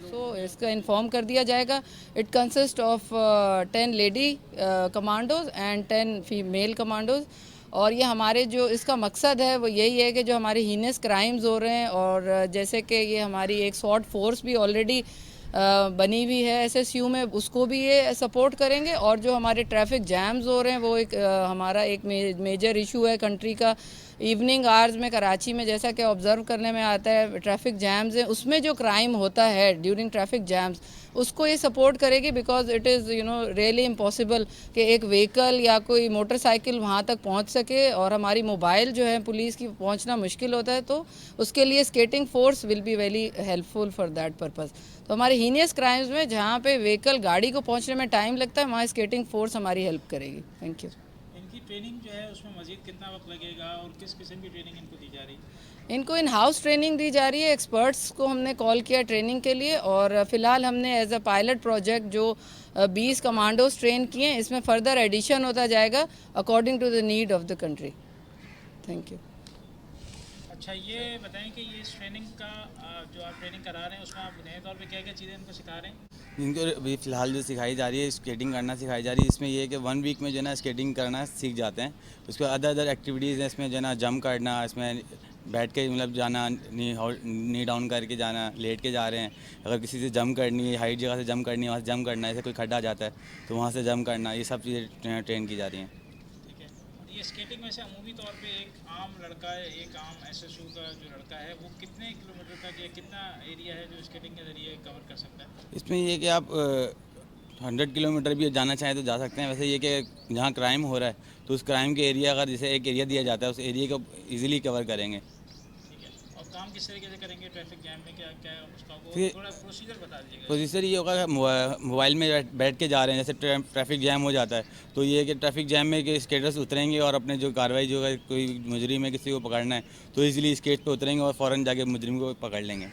सो इसका इन्फॉर्म कर दिया जाएगा. It consist of 10 lady commandos and 10 female commandos. और ये हमारे जो इसका मकसद है वो यही है कि जो हमारे हीनस क्राइम्स हो रहे हैं, और जैसे कि ये हमारी एक सॉर्ट फोर्स भी ऑलरेडी बनी हुई है एसएसयू में, उसको भी ये सपोर्ट करेंगे. और जो हमारे ट्रैफिक जैम्स हो रहे हैं वो एक हमारा एक मेजर इशू है कंट्री का. इवनिंग आवर्स में कराची में जैसा कि ऑब्ज़र्व करने में आता है ट्रैफिक जैम्स हैं, उसमें जो क्राइम होता है ड्यूरिंग ट्रैफिक जैम्स, उसको ये सपोर्ट करेगी. Because it is really impossible कि एक व्हीकल या कोई मोटरसाइकिल वहाँ तक पहुँच सके, और हमारी मोबाइल जो है पुलिस की पहुँचना मुश्किल होता है. तो उसके लिए skating force will be very helpful for that purpose. तो हमारे हीनियस क्राइम्स में जहाँ पे व्हीकल गाड़ी को पहुँचने में टाइम लगता है, वहाँ स्केटिंग फोर्स हमारी हेल्प करेगी. Thank you. इनकी ट्रेनिंग जो है उसमें मजीद कितना वक्त लगेगा और किस किस्म की ट्रेनिंग इनको दी जा रही है? इनको इन हाउस ट्रेनिंग दी जा रही है. एक्सपर्ट्स को हमने कॉल किया ट्रेनिंग के लिए, और फ़िलहाल हमने एज अ पायलट प्रोजेक्ट जो 20 कमांडोज ट्रेन किए हैं, इसमें फर्दर एडिशन होता जाएगा according to the need of the country. Thank you. अच्छा, ये बताएं कि ये इस ट्रेनिंग का जो आप ट्रेनिंग करा रहे हैं उसमें आप नए तौर पे क्या क्या चीज़ें इनको सिखा रहे हैं? इनको अभी फ़िलहाल जो सिखाई जा रही है स्केटिंग करना सिखाई जा रही है. इसमें ये है कि 1 वीक में जो है ना स्केटिंग करना सीख जाते हैं. उसके बाद अदर एक्टिविटीज़ हैं इसमें जो है ना जंप करना, इसमें बैठ के मतलब जाना, नी डाउन करके जाना, लेट के जा रहे हैं. अगर किसी से जंप करनी है, हाइट जगह से जंप करनी है, वहाँ से जंप करना है, जैसे कोई खड्डा जाता है तो वहाँ से जंप करना, ये सब चीज़ें ट्रेन की जा रही हैं. ठीक है. ये स्केटिंग में से अमूमी तौर पे एक आम लड़का है, एक आम एसएसयू का जो लड़का है, वो कितने किलोमीटर तक या कितना एरिया है जो स्केटिंग के ज़रिए कवर कर सकता है? इसमें ये कि आप 100 किलोमीटर भी जाना चाहें तो जा सकते हैं. वैसे ये कि जहाँ क्राइम हो रहा है तो उस क्राइम के एरिया, अगर जैसे एक एरिया दिया जाता है उस एरिया को ईजिली कवर करेंगे. ठीक है. और काम किस तरीके से करेंगे ट्रैफिक जैम में, क्या क्या उसका वो फिर थोड़ा प्रोसीजर बता दीजिएगा. प्रोसीजर ये होगा कि मोबाइल में बैठ के जा रहे हैं, जैसे ट्रैफिक जैम हो जाता है तो ये है कि ट्रैफिक जैम में कि स्केटर्स उतरेंगे और अपने जो कार्रवाई जो है, कोई मुजरिम है किसी को पकड़ना है तो इजीली स्केट पे उतरेंगे और फ़ौरन जाके मुजरिम को पकड़ लेंगे.